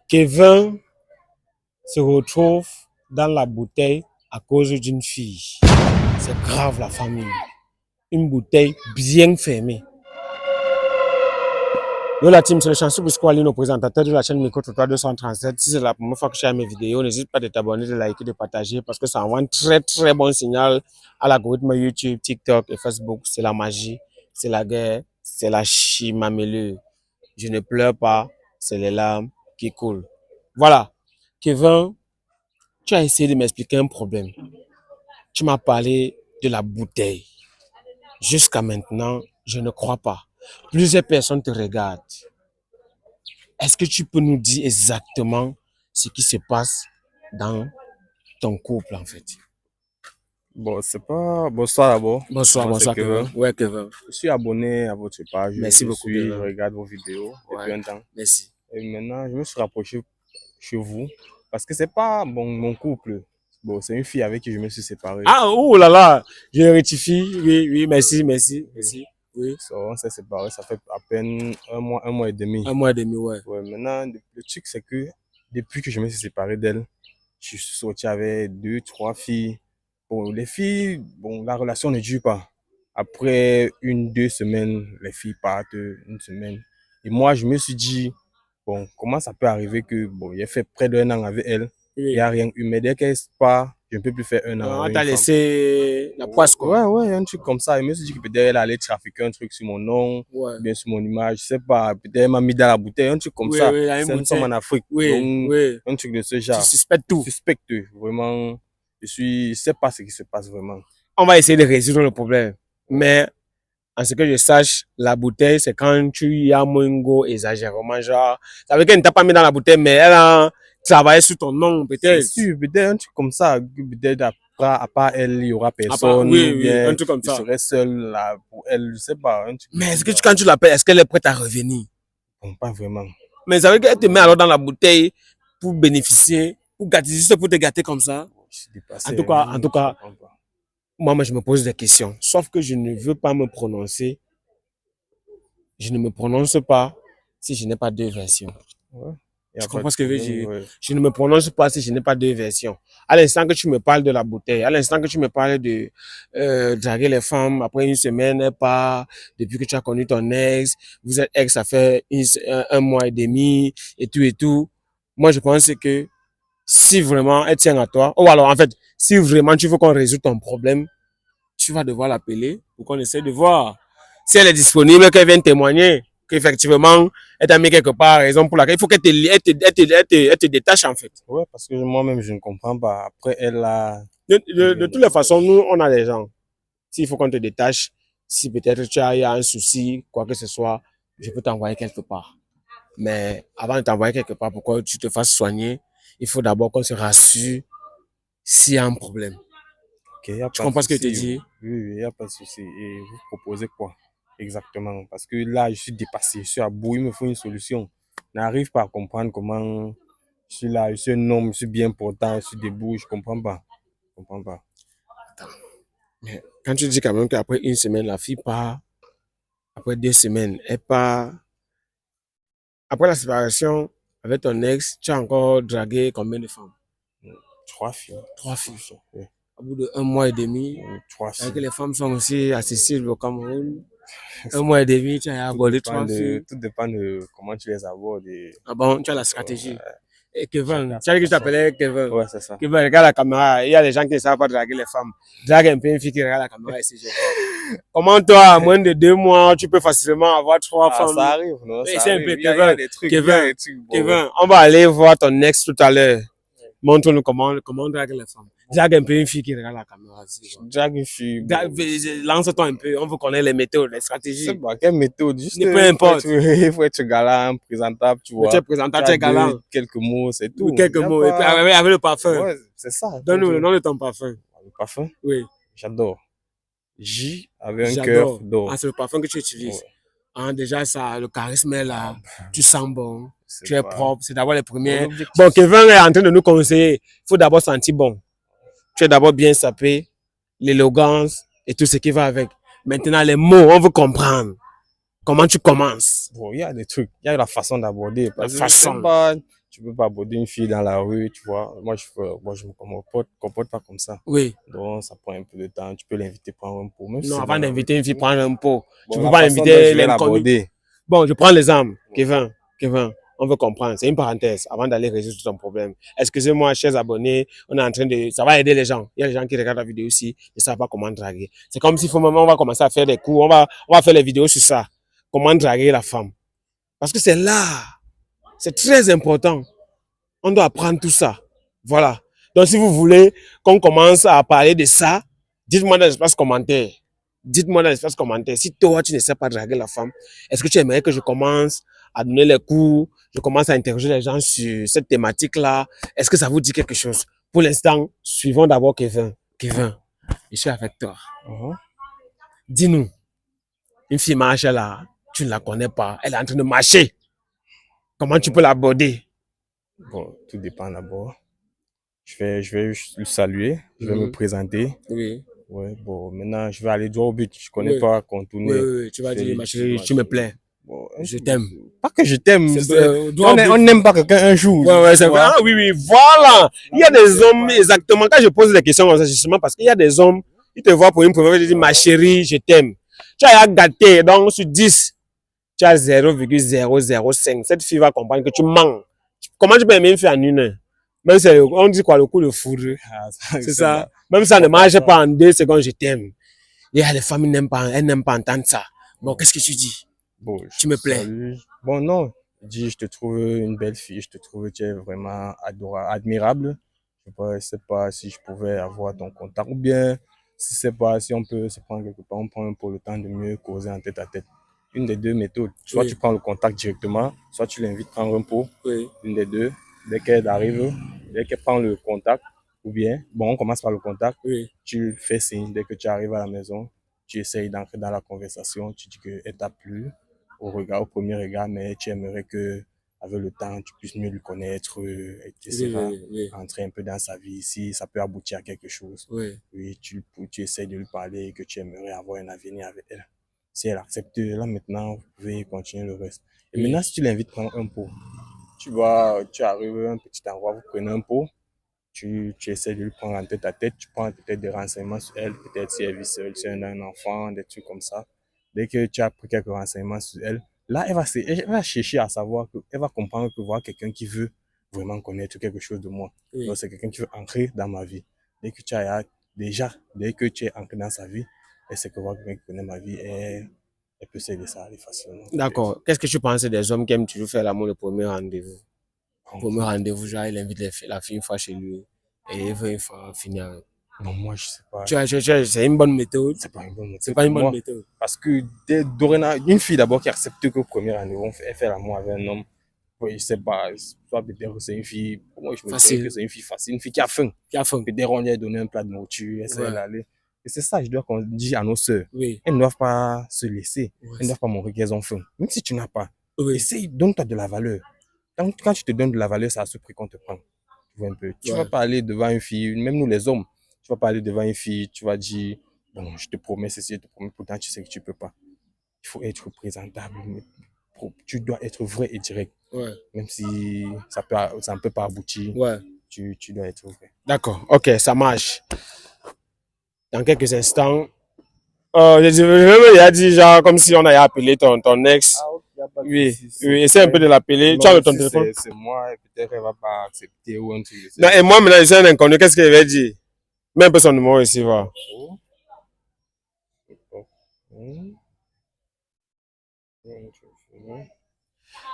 Kevin se retrouve dans la bouteille à cause d'une fille. C'est grave la famille. Une bouteille bien fermée. Yo la team, c'est le chanceux pour aller nos présentateurs de la chaîne Micro 237. Si c'est la première fois que je fais mes vidéos, n'hésite pas de t'abonner, de liker, de partager parce que ça envoie un très bon signal à l'algorithme YouTube, TikTok et Facebook. C'est la magie, c'est la guerre, c'est la chimamélue. Je ne pleure pas, c'est les larmes qui coulent. Voilà. Kevin, tu as essayé de m'expliquer un problème. Tu m'as parlé de la bouteille. Jusqu'à maintenant, je ne crois pas. Plusieurs personnes te regardent. Est-ce que tu peux nous dire exactement ce qui se passe dans ton couple, en fait? Bon, c'est pas... Bonsoir d'abord. Bonsoir, Moi, c'est bonsoir, Kevin. Ouais, Kevin. Je suis abonné à votre page. Merci beaucoup, Je Kevin. regarde vos vidéos depuis un temps. Merci. Et maintenant, je me suis rapproché chez vous parce que c'est pas mon couple. Bon, c'est une fille avec qui je me suis séparé. Ah, oh là là, je rectifie. Oui, merci. Oui. On s'est séparés, ça fait à peine un mois et demi. Un mois et demi, ouais. Ouais, maintenant, le truc, c'est que depuis que je me suis séparé d'elle, je suis sorti avec 2-3 filles. Bon, les filles, bon, la relation ne dure pas. Après 1-2 semaines, les filles partent, une semaine. Et moi, je me suis dit, bon, comment ça peut arriver que, bon, j'ai fait près d'un an avec elle, il n'y a rien eu, mais dès qu'elle part, je ne peux plus faire un an avec On t'a laissé la poisse, quoi. Ouais, un truc comme ça. Je me suis dit que peut-être elle allait trafiquer un truc sur mon nom, bien sur mon image, je sais pas, peut-être elle m'a mis dans la bouteille, un truc comme ça. Nous sommes en Afrique, donc un truc de ce genre. Tu suspectes tout. Suspecte, vraiment. Je sais pas ce qui se passe vraiment. On va essayer de résoudre le problème. Mais, en ce que je sache, la bouteille, c'est quand tu y as mongo exagérément, genre, ça veut dire qu'elle ne t'a pas mis dans la bouteille, mais elle a travaillé sur ton nom, peut-être. C'est sûr, peut-être un truc comme ça, peut-être à part elle, il y aura personne. Oui, un truc comme ça. Je serai seul là pour elle, je sais pas. Un truc mais est-ce que quand tu l'appelles, est-ce qu'elle est prête à revenir? Bon, pas vraiment. Mais ça veut dire qu'elle te met alors dans la bouteille pour bénéficier, pour gâter, juste pour te gâter comme ça. Je suis dépassé, en tout cas, moi, je me pose des questions. Sauf que je ne veux pas me prononcer. Je ne me prononce pas si je n'ai pas deux versions. Ouais. Tu comprends ce que je veux dire? Ouais. Je ne me prononce pas si je n'ai pas deux versions. À l'instant que tu me parles de la bouteille, à l'instant que tu me parles de draguer les femmes après une semaine, elle part, depuis que tu as connu ton ex, vous êtes ex, ça fait un mois et demi, et tout. Moi, je pense que si vraiment elle tient à toi, ou alors en fait, si vraiment tu veux qu'on résout ton problème, tu vas devoir l'appeler pour qu'on essaie de voir si elle est disponible, qu'elle vienne témoigner qu'effectivement, elle t'a mis quelque part, raison pour laquelle il faut qu'elle te détache en fait. Ouais, parce que moi-même, je ne comprends pas. Après, elle a... De toutes les façons, nous, on a des gens. S'il faut qu'on te détache, si peut-être tu as un souci, quoi que ce soit, je peux t'envoyer quelque part. Mais avant de t'envoyer quelque part, pour que tu te fasses soigner, il faut d'abord qu'on se rassure s'il y a un problème. Okay, tu comprends ce que je te dis? Oui, il n'y a pas de souci. Et vous proposez quoi exactement? Parce que là, je suis dépassé, je suis à bout, il me faut une solution. Je n'arrive pas à comprendre comment je suis là, je suis un homme, je suis bien portant, je suis debout, je ne comprends pas. Attends. Mais quand tu dis quand même qu'après une semaine, la fille part, après 2 semaines, elle part. Après la séparation avec ton ex, tu as encore dragué combien de femmes? 3 filles. 3 filles. Oui. Au bout de 1 mois et demi, 3 filles. Que les femmes sont aussi accessibles au Cameroun. 1 mois et demi, tu as abordé 3 filles. Tout dépend de comment tu les abordes. Ah bon, tu as la stratégie. Et Kevin, tu as dit que je t'appelais Kevin. Ouais, c'est ça. Kevin, regarde la caméra. Il y a des gens qui ne savent pas draguer les femmes. Drague un peu une fille qui regarde la caméra ici. Comment toi, à moins de 2 mois, tu peux facilement avoir 3 femmes? Ça arrive, non? C'est un peu Kevin, on va aller voir ton ex tout à l'heure. Montre-nous comment drague les femmes. Drague un peu une fille qui regarde la caméra. Drague une fille. Lance-toi un peu. On veut connaître les méthodes, les stratégies. C'est pas quelle méthode. Juste peu importe. Il faut être galant, présentable, tu vois. Tu es présentable, tu es galant. Quelques mots, c'est tout. Oui, quelques mots. Et puis, avec le parfum. Ouais, c'est ça. Donne-nous le nom de ton parfum. Le parfum? Oui. J'adore. J avec un cœur d'or. Ah, c'est le parfum que tu utilises. Ouais. Ah, déjà, ça, le charisme est là. Tu sens bon. Tu es propre. C'est d'abord les premiers. Bon, Kevin est en train de nous conseiller. Il faut d'abord sentir bon. Tu es d'abord bien sapé, l'élégance et tout ce qui va avec. Maintenant, les mots, on veut comprendre. Comment tu commences? Bon, il y a des trucs. Il y a la façon d'aborder. La façon. Tu peux pas aborder une fille dans la rue, tu vois. Moi, je me comporte pas comme ça. Oui. Donc, ça prend un peu de temps. Tu peux l'inviter prendre un pot. Même si Non, c'est avant dans la rue. d'inviter une fille, prendre un pot. Tu Bon, peux la pas façon dont inviter je vais l'inconnu. l'aborder. Bon, je prends l'exemple. Kevin, on veut comprendre. C'est une parenthèse avant d'aller résoudre ton problème. Excusez-moi, chers abonnés, on est en train de... Ça va aider les gens. Il y a des gens qui regardent la vidéo aussi, ne savent pas comment draguer. C'est comme si, on va commencer à faire des cours, on va faire les vidéos sur ça. Comment draguer la femme. Parce que c'est là. C'est très important. On doit apprendre tout ça. Voilà. Donc, si vous voulez qu'on commence à parler de ça, dites-moi dans l'espace commentaire. Dites-moi dans l'espace commentaire. Si toi, tu ne sais pas draguer la femme, est-ce que tu aimerais que je commence à donner les cours, je commence à interroger les gens sur cette thématique-là? Est-ce que ça vous dit quelque chose? Pour l'instant, suivons d'abord Kevin. Kevin, je suis avec toi. Dis-nous, une fille marche là, tu ne la connais pas, elle est en train de marcher. Comment tu peux l'aborder? Bon, tout dépend d'abord. Je vais le saluer, je vais me présenter. Oui. Ouais, bon, maintenant, je vais aller droit au but. Je connais Oui. pas contourner. Oui, tu vas dire, ma chérie, tu me plais. Bon, Je t'aime. Pas que je t'aime. On On n'aime pas quelqu'un un jour. Ouais, c'est vrai. Ah oui, voilà. Il y a des hommes, exactement, quand je pose des questions comme ça, justement, parce qu'il y a des hommes, ils te voient pour une première fois, ils disent, ma chérie, je t'aime. Tu as gâté, donc sur 10, tu as 0,005. Cette fille va comprendre que tu mens. Comment tu peux aimer une fille en une heure? Même si on dit quoi, le coup de foudre. C'est ça. Même si ça ne marche pas en 2 secondes, je t'aime. Et les femmes n'aiment pas, elles n'aiment pas entendre ça. Bon, qu'est-ce que tu dis? Bon, tu me plais. Bon, non. Je dis, je te trouve une belle fille, je te trouve que tu es vraiment admirable. Je sais pas si je pouvais avoir ton contact ou bien si on peut se prendre quelque part, on prend pour le temps de mieux causer en tête à tête. Une des deux méthodes. Soit tu prends le contact directement, soit tu l'invites à prendre un pot. Une des deux. Dès qu'elle arrive, dès qu'elle prend le contact, ou bien, bon, on commence par le contact. Tu fais signe dès que tu arrives à la maison. Tu essayes d'entrer dans la conversation, tu dis qu'elle t'a plu au premier regard, mais tu aimerais que, avec le temps, tu puisses mieux le connaître, etc. Entrer un peu dans sa vie, si ça peut aboutir à quelque chose. Oui, tu essaies de lui parler, que tu aimerais avoir un avenir avec elle. Si elle accepte, là maintenant, vous pouvez continuer le reste. Et maintenant, si tu l'invites à prendre un pot, tu arrives à un petit endroit, vous prenez un pot, tu essaies de lui prendre en tête à tête, tu prends peut-être des renseignements sur elle, peut-être si elle vit seule, si elle a un enfant, des trucs comme ça. Dès que tu as pris quelques renseignements sur elle, là, elle va chercher à savoir, elle va comprendre que voir quelqu'un qui veut vraiment connaître quelque chose de moi. Donc, c'est quelqu'un qui veut entrer dans ma vie. Dès que tu es entré dans sa vie, elle sait que voir quelqu'un qui connaît ma vie, elle peut s'aider ça aller facilement. D'accord. Qu'est-ce que tu penses des hommes qui aiment toujours faire l'amour le premier rendez-vous? Premier rendez-vous, genre, il invite la fille une fois chez lui et il veut une fois finir avec. Non, moi, je sais pas. C'est une bonne méthode. C'est pas une bonne méthode. C'est pas une bonne méthode. Parce que dorénavant, une fille d'abord qui accepte que au premier rendez-vous, elle fait l'amour avec un homme. Oui, je sais pas. Soit peut-être que c'est une fille, moi, je me dis que c'est une fille facile, une fille qui a faim. Peut-être on lui a donné un plat de nourriture, elle sait aller. Et c'est ça, je dois qu'on dit à nos sœurs. Elles ne doivent pas se laisser. Elles ne doivent pas montrer qu'elles ont faim. Même si tu n'as pas. Essaye, donne-toi de la valeur. Quand tu te donnes de la valeur, c'est à ce prix qu'on te prend. Tu vois un peu. Tu vas pas aller devant une fille, même nous les hommes, tu vas pas aller devant une fille, tu vas dire, bon, je te promets ceci, je te promets, pourtant tu sais que tu peux pas. Il faut être présentable. Tu dois être vrai et direct. Même si ça ne peut pas aboutir, tu dois être vrai. D'accord, ok, ça marche. Dans quelques instants, il a dit genre comme si on allait appeler ton ex. Oui, essaie un peu de l'appeler. Tu as ton téléphone? C'est moi, peut-être qu'elle va pas accepter ou un truc. Non, et moi maintenant, je suis un inconnu. Qu'est-ce qu'elle va dire? Mets un peu son numéro ici, va.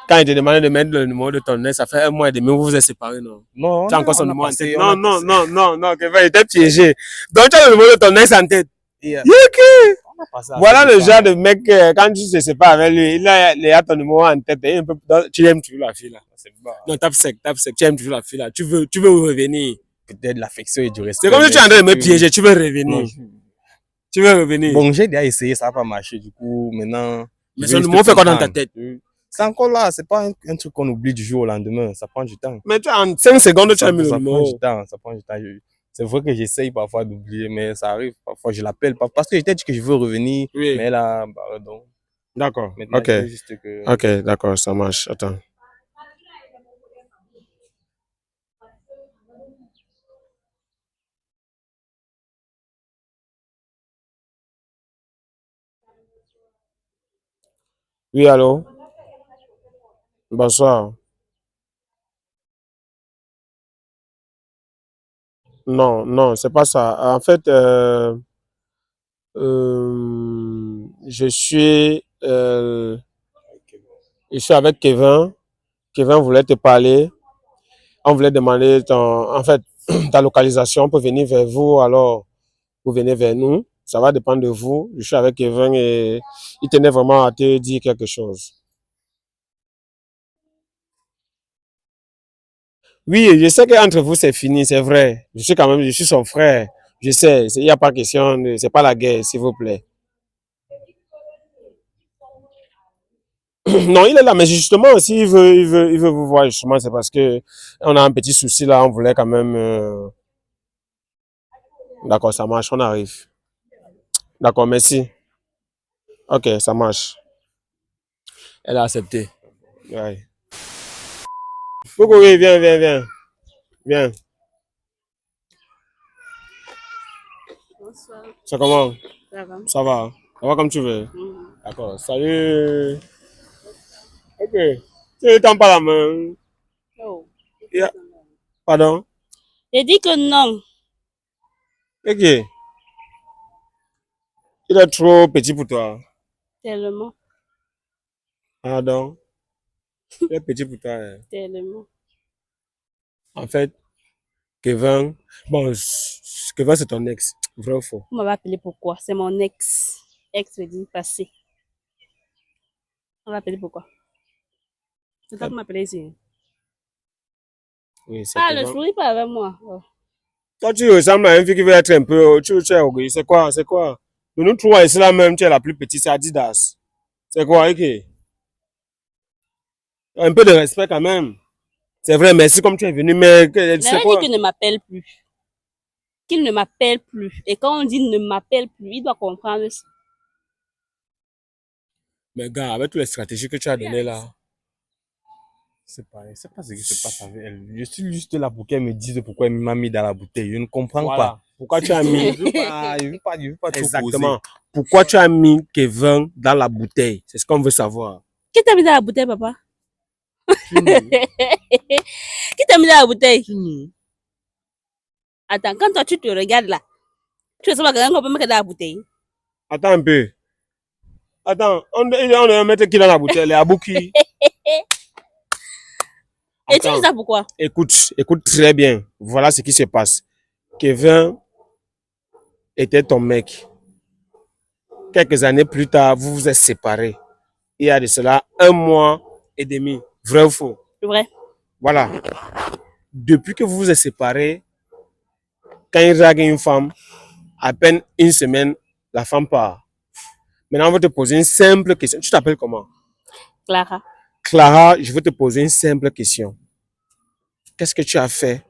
Quand il te demandait de mettre le numéro de ton ex, ça fait 1 mois et demi, vous vous êtes séparés, non? Non, tu as encore son numéro en tête. Non, Kevin, il était piégé. Donc tu as le numéro de ton ex en tête. Voilà le genre de mec, quand tu te sépares avec lui, il a ton numéro en tête. Et tu aimes toujours la fille là. Non, tape sec, tu aimes toujours la fille là. Tu veux revenir. Peut-être l'affection et du respect. C'est comme si tu es en train de me piéger, tu veux revenir. Tu veux revenir. Bon, j'ai déjà essayé, ça n'a pas marché. Du coup, maintenant. Mais son numéro fait quoi dans ta tête? C'est encore là, c'est pas un truc qu'on oublie du jour au lendemain, ça prend du temps. Mais tu en 5 secondes, tu as mis le numéro. Ça prend du temps. C'est vrai que j'essaye parfois d'oublier, mais ça arrive. Parfois, je l'appelle parce que je t'ai dit que je veux revenir, mais là, pardon. D'accord, ok. Ok, d'accord, ça marche. Attends. Oui, allô? Bonsoir. Non, non, c'est pas ça. En fait, je suis avec Kevin. Kevin voulait te parler. On voulait demander en fait, ta localisation pour venir vers vous. Alors, vous venez vers nous. Ça va dépendre de vous. Je suis avec Kevin et il tenait vraiment à te dire quelque chose. Oui, je sais qu'entre vous, c'est fini, c'est vrai. Je suis son frère. Je sais, il n'y a pas question, c'est pas la guerre, s'il vous plaît. Non, il est là, mais justement, s'il veut, il veut vous voir, justement, c'est parce que on a un petit souci là, on voulait quand même. D'accord, ça marche, on arrive. D'accord, merci. Ok, ça marche. Elle a accepté. Ouais. Coucou, oui, viens, viens, viens. Viens. Bonsoir. C'est comment? Ça va? Ça va? Ça va comme tu veux? D'accord, salut. Ok. Tu t'en pas la main. Oh. Yeah. Pardon? J'ai dit que non. Ok. Il est trop petit pour toi. Tellement. Pardon? Il est petit pour toi. Hein. Tellement. En fait, Kevin, bon, Kevin c'est ton ex, vrai ou faux? Vous m'avez appelé pourquoi? C'est mon ex. Ex veut dire passé. On m'a appelé pourquoi? C'est toi qui m'appelais ici. Oui, c'est Ah, le Kevin. souris pas avec moi. Oh. Toi, tu ressembles à une fille qui veut être un peu, tu es orgueilleuse. C'est quoi? C'est quoi? De nous trois ici là même, tu es la plus petite, c'est Adidas. C'est quoi, ok? Un peu de respect quand même. C'est vrai, merci comme tu es venu, mais Il avait c'est dit quoi? qu'il ne m'appelle plus. Qu'il ne m'appelle plus. Et quand on dit ne m'appelle plus, il doit comprendre ça. Mais gars, avec toutes les stratégies que tu as données là, C'est pas ce qui se passe avec elle. Je suis juste là pour qu'elle me dise pourquoi elle m'a mis dans la bouteille. Je ne comprends pas. voilà. Pourquoi tu as mis, Je veux pas trop causer. exactement, pourquoi tu as mis Kevin dans la bouteille? C'est ce qu'on veut savoir. Qui t'a mis dans la bouteille, papa? Fini. Qui t'a mis dans la bouteille? Fini. Attends, quand toi tu te regardes là, tu veux savoir quelqu'un qu'on peut mettre dans la bouteille? Attends un peu. Attends, on doit mettre qui dans la bouteille? Les Abouki. Et tu dis Attends, ça pourquoi? écoute très bien. Voilà ce qui se passe. Kevin était ton mec. Quelques années plus tard, vous vous êtes séparés. Il y a de cela 1 mois et demi. Vrai ou faux? C'est vrai. Voilà. Depuis que vous vous êtes séparés, quand il drague une femme, à peine une semaine, la femme part. Maintenant, on va te poser une simple question. Tu t'appelles comment? Clara. Clara, je veux te poser une simple question. Qu'est-ce que tu as fait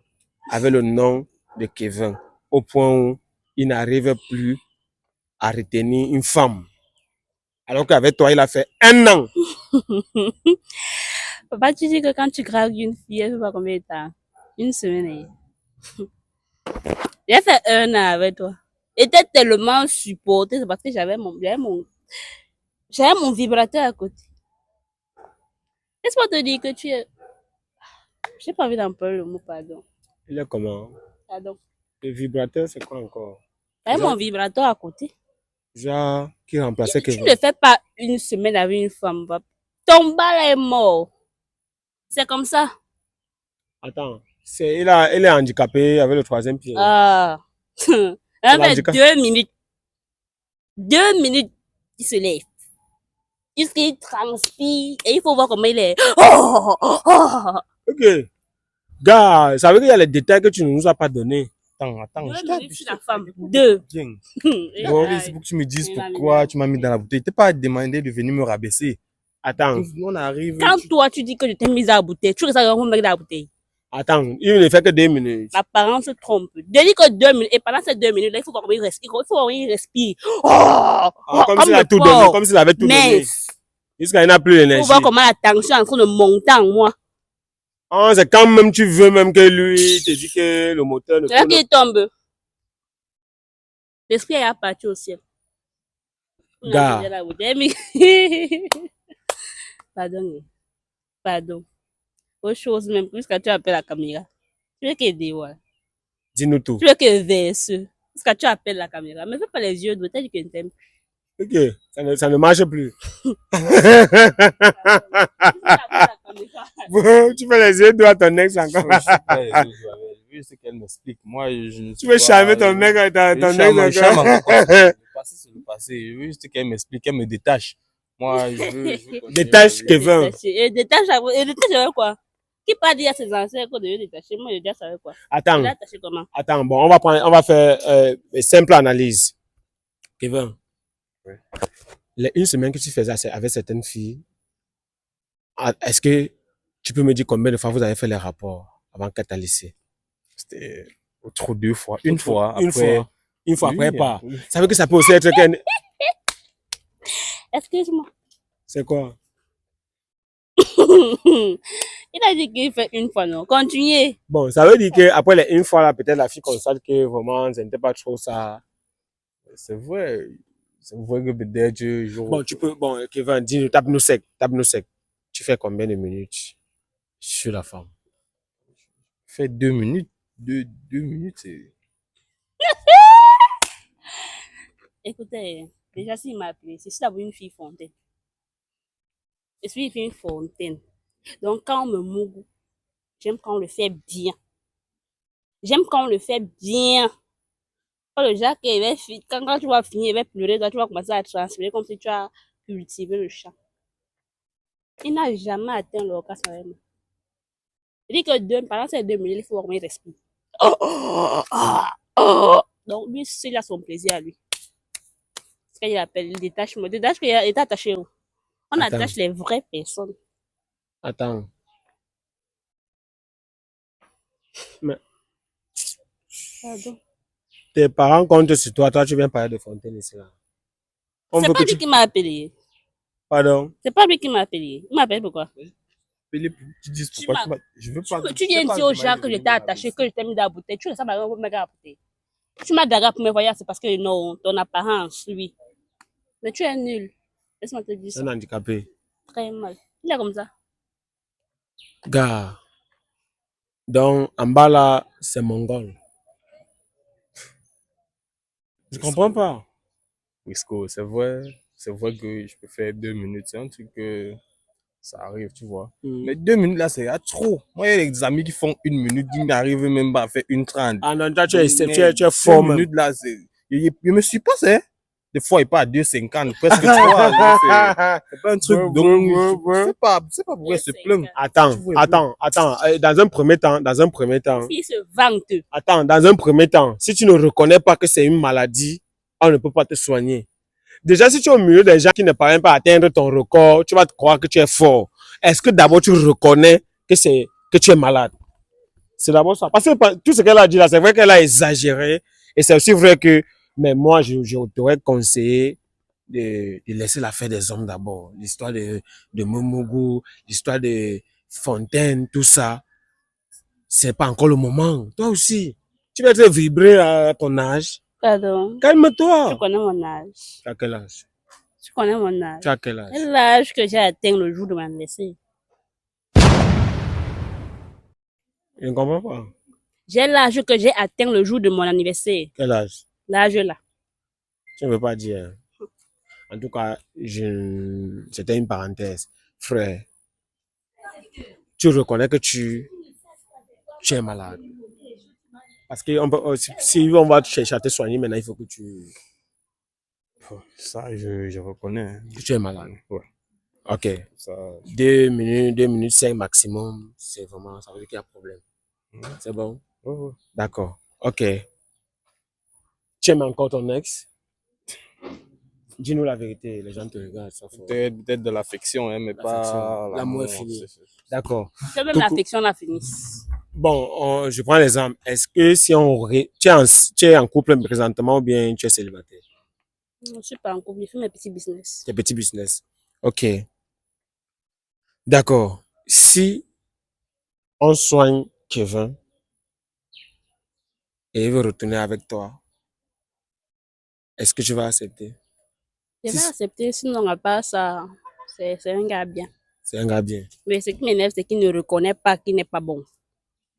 avec le nom de Kevin au point où il n'arrive plus à retenir une femme? Alors qu'avec toi, il a fait 1 an. Papa, tu dis que quand tu dragues une fille, elle fait pas combien de temps? Une semaine. J'ai fait 1 an avec toi. Et t'es tellement supporté, c'est parce que j'avais mon vibrateur à côté. Laisse-moi te dire que tu es, j'ai pas envie d'employer le mot pardon. Il est comment? Pardon. Le vibrateur, c'est quoi encore? J'avais mon vibrateur à côté. Genre, qui remplaçait Tu Kevin. ne fais pas une semaine avec une femme, papa. Ton bal est mort. C'est comme ça. Attends, il est handicapé avec le 3e pied. Ah. Elle fait handicap. 2 minutes. 2 minutes, il se lève. Jusqu'il transpire. Et il faut voir comment il est. Oh, oh, oh. Ok. Gars, ça veut dire qu'il y a les détails que tu ne nous as pas donnés. Attends. 2 Je t'ai minutes sur la femme. 2. bien. Et Bon, là, c'est pour que tu me dises il m'a mis pourquoi là. tu m'as mis dans la bouteille. T'es pas demandé de venir me rabaisser. Attends, On arrive. Quand toi, tu dis que je t'ai mise à la bouteille, tu veux savoir comment mettre dans la bouteille. attends, il ne fait que 2 minutes. La parent se trompe. Je dis que 2 minutes. Et pendant ces 2 minutes, là, il faut voir comment il respire. Il faut voir comment il respire. Oh, Ah, comme s'il a tout donné, comme s'il avait tout donné. Mais Jusqu'à il n'a plus il faut l'énergie. voir comment la tension est en train de monter en moi. Ah, c'est quand même tu veux même que lui te dit que le moteur ne C'est là tourne qu'il tombe. L'esprit est parti au ciel. On a Gars. déjà la bouteille, mais... Pardon. Pardon. Autre chose même, puisque tu appelles la caméra. Tu veux qu'il dévoile. Dis-nous tout. Tu veux qu'il verse. Puisque tu appelles la caméra. Mais fais pas les yeux d'eau, t'as dit que tu t'aimes. Ok, ça ne marche plus. Bon, tu fais les yeux d'eau à ton ex encore. Je veux qu'elle m'explique. Moi, je ne Tu suis veux pas... charmer ton mec, ton ex charme encore. encore comme ça. Le passé, c'est le passé. Je veux juste qu'elle m'explique, qu'elle me détache. Moi, je veux continuer ma Détache vie. Kevin. Et détache avec quoi? Qui pas dire à ses anciens qu'on devait détacher? Moi, je déjà savais quoi. Attends, Tu l'as attaché comment? attends, bon, on va faire une simple analyse. Kevin, Ouais. les une semaine que tu faisais avec certaines filles, est-ce que tu peux me dire combien de fois vous avez fait les rapports avant qu'elle t'a laissé? C'était trop 2 fois. Une fois, Une après... fois. Une fois Oui, après pas. oui. Ça veut que ça peut aussi être qu'un... Excuse-moi. C'est quoi? Il a dit qu'il fait une fois, non? Continuez. Bon, ça veut dire qu'après les une fois là, peut-être la fille constate que vraiment, ce n'était pas trop ça. C'est vrai. C'est vrai que peut-être je... Bon, tu peux, bon, Kevin, dis-nous, tape-nous sec, tape-nous sec. Tu fais combien de minutes sur la femme? Fait 2 minutes. 2 minutes, c'est... Écoutez, déjà, s'il m'a appelé, c'est d'abord une fille fontaine. Je suis une fille fontaine. Donc, quand on me mougue, j'aime quand on le fait bien. J'aime quand on le fait bien. Quand le Jacques, quand tu vas finir, il va pleurer, toi, tu vas commencer à transpirer comme si tu as cultivé le chat. Il n'a jamais atteint l'orgasme avec moi. Il dit que pendant ces 2 minutes, il faut vraiment respirer. Donc, lui, il a son plaisir à lui. Ce qu'il appelle le détachement. Le détachement est attaché où? On Attends. attache les vraies personnes. Attends. Mais Pardon. tes parents comptent sur toi, toi tu viens parler de Fontaine ici là. On C'est veut pas que lui tu... qui m'a appelé. Pardon? C'est pas lui qui m'a appelé. Il m'a appelé pourquoi? Tu dis pourquoi je veux pas... Tu viens dire aux gens que j'étais attaché, que je t'ai mis dans la bouteille. Tu ne sais pas me mettre dans la bouteille. Tu m'as dragué pour me voir, c'est parce que non, ton apparence, oui. Mais tu es nul. Laisse-moi te dire C'est ça. un handicapé. Très mal. Il est comme ça. Gars. Donc, en bas là, c'est mongol. Je comprends pas. Wisco, c'est vrai que je peux faire 2 minutes. C'est un truc que ça arrive, tu vois. Mais 2 minutes là, c'est trop. Moi, il y a des amis qui font 1 minute, qui n'arrivent même pas à faire 1:30. Ah non, toi tu Mais es fort 2 même. minutes là, c'est... Je me suis passé. Des fois, il part à 2:50, presque 3. C'est pas un truc donc je sais pas pourquoi il se plaint. Attends, Tu vois, attends. Dans un premier temps, Il se vante. attends, dans un premier temps, si tu ne reconnais pas que c'est une maladie, on ne peut pas te soigner. Déjà, si tu es au milieu des gens qui ne parviennent pas à atteindre ton record, tu vas te croire que tu es fort. Est-ce que d'abord tu reconnais que tu es malade? C'est d'abord ça. Parce que tout ce qu'elle a dit là, c'est vrai qu'elle a exagéré. Et c'est aussi vrai que, mais moi, je t'aurais conseillé de laisser l'affaire des hommes d'abord. L'histoire de Momogo, l'histoire de Fontaine, tout ça. C'est pas encore le moment. Toi aussi. Tu vas te vibrer à ton âge. Pardon. Calme-toi. Tu connais mon âge. Tu as quel âge? Tu connais mon âge. Tu as quel âge? L'âge que j'ai atteint le jour de mon anniversaire. Je ne comprends pas. J'ai l'âge que j'ai atteint le jour de mon anniversaire. Quel âge? L'âge là. Je ne veux pas dire. En tout cas, c'était une parenthèse. Frère, tu reconnais que tu es malade. Parce que si on va te chercher à te soigner, maintenant, il faut que Ça, je reconnais. que tu es malade. Ouais. Ok. Ça, 2 minutes 5 maximum, c'est vraiment, ça veut dire qu'il y a problème. C'est bon? ouais. D'accord. Ok. Tu aimes encore ton ex? Dis-nous la vérité, les gens te regardent. Peut-être de l'affection, hein, mais pas l'amour est fini. D'accord. Que même l'affection la finisse. Bon, je prends l'exemple. Est-ce que si tu es en couple présentement ou bien tu es célibataire? Je ne suis pas en couple, je fais mes petits business. Tes petits business. Ok. D'accord. Si on soigne Kevin et il veut retourner avec toi, est-ce que tu vas accepter? Je Si vais accepter, sinon à part ça, c'est un gars bien. c'est un gars bien. Mais ce qui m'énerve, c'est qu'il ne reconnaît pas qu'il n'est pas bon.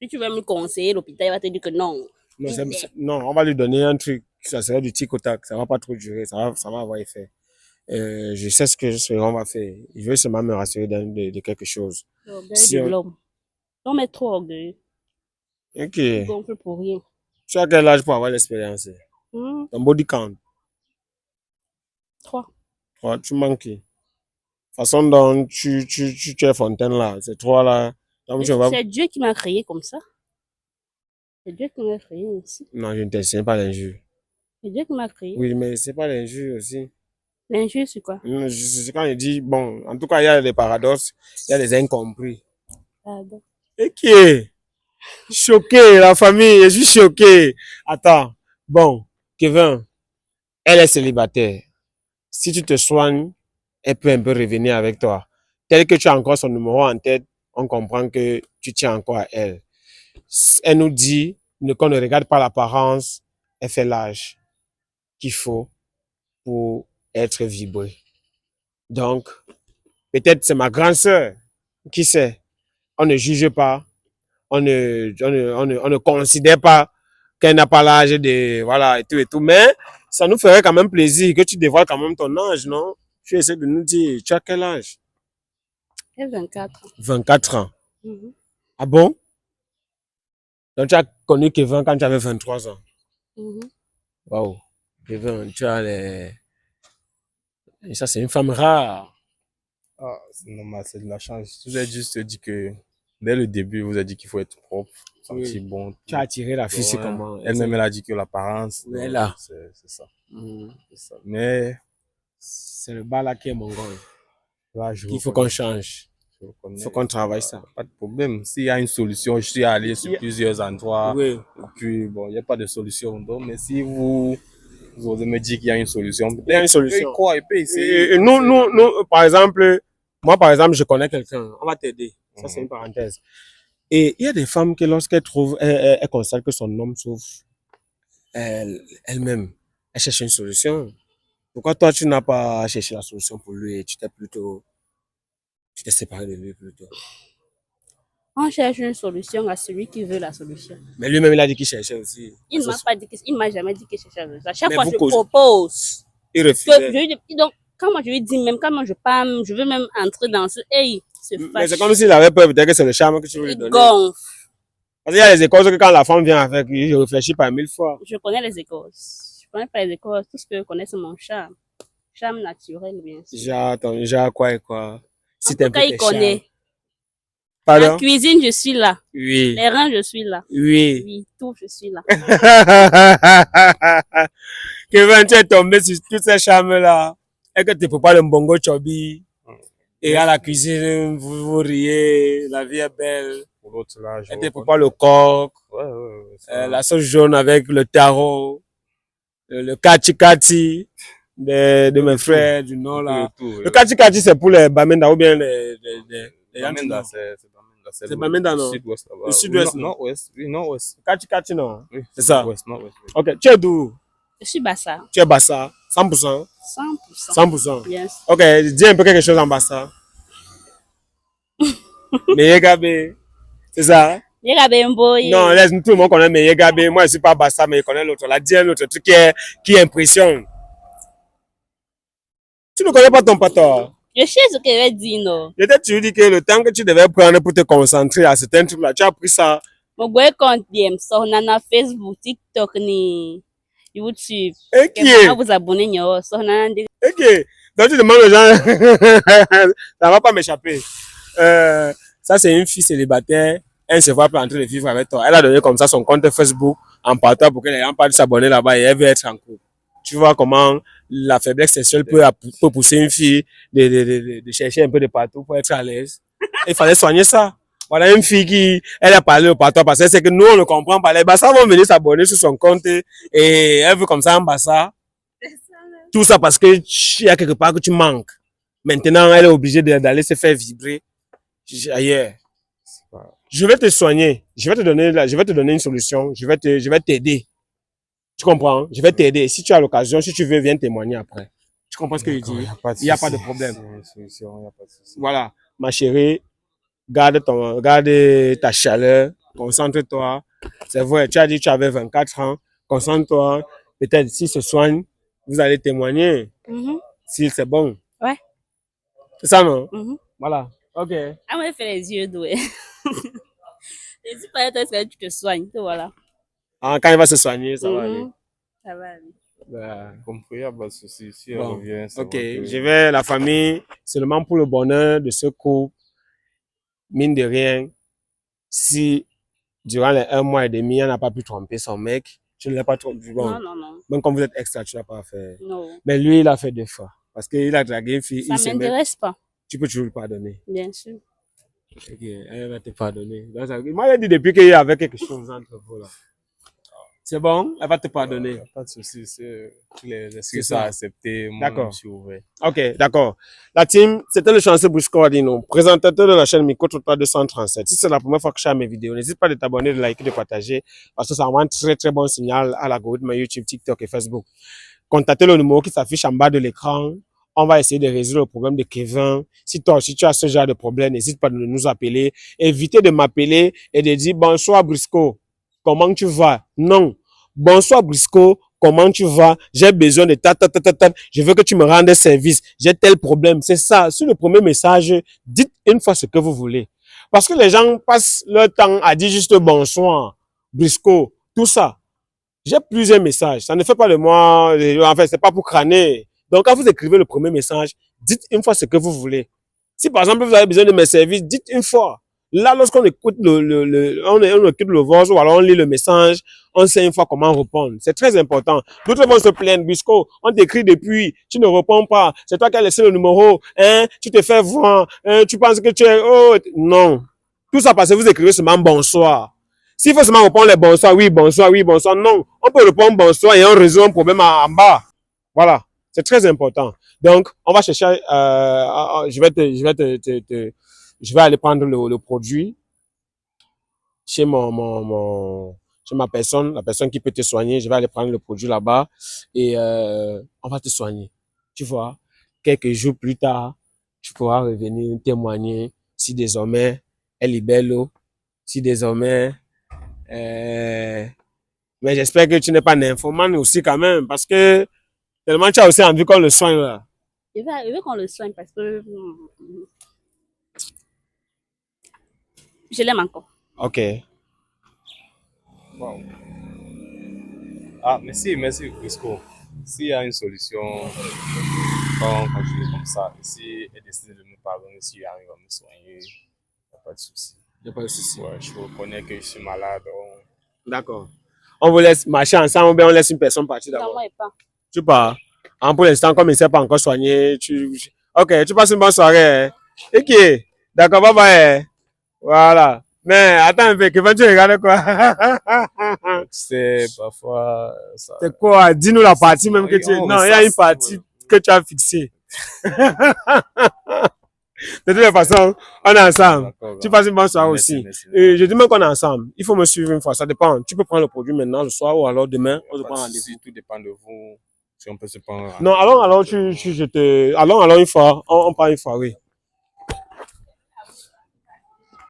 Si tu veux me conseiller l'hôpital, il va te dire que non. Non, non, on va lui donner un truc, ça serait du tic au tac, ça va pas trop durer, ça va avoir effet. Je sais ce qu'on va faire. Je veux seulement me rassurer de quelque chose. L'orgueil Si de on- l'homme. L'homme est trop orgueilleux. Ok. Il gonfle pour rien. Tu as quel âge pour avoir l'expérience? Ton body count. 3. Oh, tu manques. Façon dont tu es fontaine là, c'est trois là. Donc, tu vas... C'est Dieu qui m'a créé comme ça. C'est Dieu qui m'a créé aussi. Non, je ne t'enseigne pas l'injure. C'est Dieu qui m'a créé. Oui, mais c'est pas l'injure aussi. L'injure, c'est quoi? Non, c'est quand je dis, bon, en tout cas, il y a des paradoxes, il y a des incompris. Pardon. Et qui est choqué, la famille, je suis choqué. Attends, bon, Kevin, elle est célibataire. Si tu te soignes, elle peut un peu revenir avec toi. Tel que tu as encore son numéro en tête, on comprend que tu tiens encore à elle. Elle nous dit qu'on ne regarde pas l'apparence, elle fait l'âge qu'il faut pour être vibrée. Donc, peut-être c'est ma grande sœur, qui sait. On ne juge pas, on ne considère pas qu'elle n'a pas l'âge de, voilà, et tout, mais ça nous ferait quand même plaisir que tu dévoiles quand même ton âge, non? Tu essaies de nous dire, tu as quel âge? J'ai 24 ans. 24 ans. Mhm. Ah bon? Donc tu as connu Kevin quand tu avais 23 ans. Mhm. Waouh. Kevin, tu as les... Et ça, c'est une femme rare. Ah, c'est normal, c'est de la chance. Je vous ai juste dit que dès le début, vous avez dit qu'il faut être propre, sentir Oui. bon. Tu as attiré la fille, c'est Ouais. comment? Elle-même, elle a dit que l'apparence, Oui, elle a. c'est ça. Mhm. C'est ça. Mais C'est le bas là qui est mongol. là, je Il faut reconnais. qu'on change. Je reconnais. Il faut qu'on travaille ça. Pas de problème. S'il y a une solution, je suis allé sur plusieurs endroits. Oui. Et puis, bon, il n'y a pas de solution. Donc, mais si vous osez me dire qu'il y a une solution, Il y a une solution. Quoi, et puis, Et nous, par exemple, moi, par exemple, je connais quelqu'un. On va t'aider. Ça, c'est une parenthèse. Et il y a des femmes qui, lorsqu'elles trouvent, elles constatent que son homme souffre, elle-même, elle cherche une solution. Pourquoi toi, tu n'as pas cherché la solution pour lui et tu t'es séparé de lui plutôt? On cherche une solution à celui qui veut la solution. Mais lui-même, il a dit qu'il cherchait aussi. Il ne m'a pas dit il m'a jamais dit qu'il cherchait la solution. À chaque Mais fois, vous je causez. propose. Il Que refusait. donc, quand moi je lui dis, même quand moi je parle, je veux même entrer dans ce, hey, c'est Mais c'est fâche. comme s'il avait peur, peut-être que c'est le charme que tu veux lui Il donner. gonfle. Parce qu'il y a les écoles que quand la femme vient avec, je réfléchis par 1000 fois. Je connais les écoles. Je connais pas les écoles. Tout ce que je connais, c'est mon charme. Charme naturel, bien sûr. Genre quoi et quoi. Si En t'es un tout peu cas, il tes charmes. connaît. Pardon? La cuisine, je suis là. Oui. Les reins, je suis là. Oui. Oui, tout, je suis là. Kevin, tu es tombé sur tous ces charmes-là. Et que tu prépares le mbongo chobi. Et à la cuisine, vous riez, la vie est belle. pour l'autre, là, je Et tu reconnais. prépares le coq, Ouais, ça. la sauce jaune avec le taro, le kati de mes frères du nord là. Le kati c'est pour les Bamenda ou bien les Yantis, non? Bamenda, c'est Bamenda. C'est Bamenda, non? Sud-ouest là-bas. Le sud-ouest, Oui, non? nord-ouest. Oui, nord-ouest. Kati, non? Oui, C'est ça. nord-ouest. Oui. Ok, tu es d'où? Je suis Bassa. Tu es Bassa, 100%? 100%. 100%. Bien sûr. Ok, dis un peu quelque chose en Bassa. Meyegabe, c'est ça? Il y a Bembo. Non, laisse-nous, tout le monde connaît Meyegabe. Moi, je suis pas Bassa, mais je connais l'autre. La dis un autre truc qui impressionne. Tu ne connais pas ton pateur. Je sais ce que je vais dire, non. Je t'ai toujours dit que le temps que tu devais prendre pour te concentrer à certains trucs-là, tu as pris ça. Mon boy compte DM, so nana Facebook, TikTok, ni YouTube. Et qui est? Comment vous abonner, nyo, so nana de... Ok. Donc tu demandes aux gens, ça va pas m'échapper. Ça, c'est une fille célibataire. Elle ne se voit pas en train de vivre avec toi. Elle a donné comme ça son compte Facebook en partant pour que les gens puissent s'abonner là-bas et elle veut être en couple. Tu vois comment la faiblesse sexuelle peut pousser une fille de chercher un peu de partout pour être à l'aise. Il fallait soigner ça. Voilà une fille qui, elle a parlé au patron parce que c'est que nous, on ne comprend pas. Les Bassa vont venir s'abonner sur son compte et elle veut comme ça un Bassa. Tout ça parce que il y a quelque part que tu manques. Maintenant, elle est obligée d'aller se faire vibrer ailleurs. je vais te soigner, je vais te donner une solution, je vais t'aider. Tu comprends? Je vais t'aider. Si tu as l'occasion, si tu veux, viens témoigner après. Tu comprends ce que je dis? Il n'y a pas de problème. Voilà. Ma chérie, garde ta chaleur, concentre-toi. C'est vrai, tu as dit que tu avais 24 ans, concentre-toi. Peut-être si se soigne, vous allez témoigner. Si c'est bon. Ouais. C'est ça, non? Voilà. Ok. Ah, moi, fait les yeux doués. Et si par exemple, tu te soignes, voilà. Ah, quand il va se soigner, ça va aller. Ça va aller. Compris, il n'y a pas de souci. Si elle Bon. revient, ça Ok, va que- je vais la famille seulement pour le bonheur de ce couple. Mine de rien, si durant les 1 mois et demi, elle n'a pas pu tromper son mec, tu ne l'as pas trompé. Bon, Non. même quand vous êtes extra, tu ne l'as pas fait. Non. Mais lui, il a fait 2 fois. Parce qu'il a dragué une fille. Ça ne m'intéresse pas. Tu peux toujours le pardonner. Bien sûr. Ok, elle va te pardonner. Donc, moi, il a dit depuis qu'il y avait quelque chose entre vous là. C'est bon, elle va te pardonner. Pas de souci. Tous les C'est excuses ça. à accepter. Moi, D'accord. je suis ouvert. Ok, d'accord. La team, c'était le chanceux Busco Adino, présentateur de la chaîne Miko Trottoir 237. Si c'est la première fois que je fais mes vidéos, n'hésite pas de t'abonner, de liker, de partager, parce que ça envoie un très très bon signal à l'algorithme YouTube, TikTok et Facebook. Contactez le numéro qui s'affiche en bas de l'écran. On va essayer de résoudre le problème de Kevin. Si toi aussi tu as ce genre de problème, n'hésite pas de nous appeler. Évitez de m'appeler et de dire bonsoir Brisco, comment tu vas? Non. Bonsoir Brisco, comment tu vas? J'ai besoin de ta. Je veux que tu me rendes service. J'ai tel problème. C'est ça. Sur le premier message, dites une fois ce que vous voulez. Parce que les gens passent leur temps à dire juste bonsoir, Brisco, tout ça. J'ai plusieurs messages. Ça ne fait pas de moi, en fait, c'est pas pour crâner. Donc, quand vous écrivez le premier message, dites une fois ce que vous voulez. Si, par exemple, vous avez besoin de mes services, dites une fois. Là, lorsqu'on écoute on écoute le voice ou alors on lit le message, on sait une fois comment répondre. C'est très important. D'autres vont se plaindre, Bisco, on t'écrit depuis, tu ne réponds pas. C'est toi qui as laissé le numéro, hein, tu te fais voir, hein, tu penses que tu es, oh, non. Tout ça parce que vous écrivez seulement bonsoir. S'il faut seulement répondre les bonsoir, oui, non. On peut répondre bonsoir et on résout un problème en bas. Voilà. C'est très important. Donc, on va chercher, je vais aller prendre le produit chez chez ma personne, la personne qui peut te soigner. Je vais aller prendre le produit là-bas et, on va te soigner. Tu vois, quelques jours plus tard, tu pourras revenir témoigner si désormais elle est belle, si désormais, mais j'espère que tu n'es pas nymphomane aussi quand même, parce que tellement tu as aussi envie qu'on le soigne là. Je veux qu'on le soigne parce que je l'aime encore. Ok. Wow. Ah, merci, Brisco. S'il y a une solution, quand je dis comme ça, si elle décide de me pardonner, si elle arrive à me soigner, il n'y a pas de souci. Il n'y a pas de souci. Ouais, je reconnais que je suis malade. D'accord. On vous laisse marcher ensemble ou bien on laisse une personne partir d'abord? Non, moi, pas. Tu pars. Pour l'instant, comme il ne s'est pas encore soigné, ok, tu passes une bonne soirée. Hein? Ok. D'accord, bye bye. Voilà. Mais attends un peu, que tu regardes quoi? Tu sais, parfois, ça... C'est quoi? Dis-nous la partie même que tu... Non, il y a une partie que tu as fixée. De toutes les façons, on est ensemble. Tu passes une bonne soirée aussi. Merci. Et je dis même qu'on est ensemble. Il faut me suivre une fois. Ça dépend. Tu peux prendre le produit maintenant, le soir, ou alors demain, on se prend rendez-vous. Tout dépend de vous. Si on peut se prendre. Non, allons une fois. On prend une fois, oui.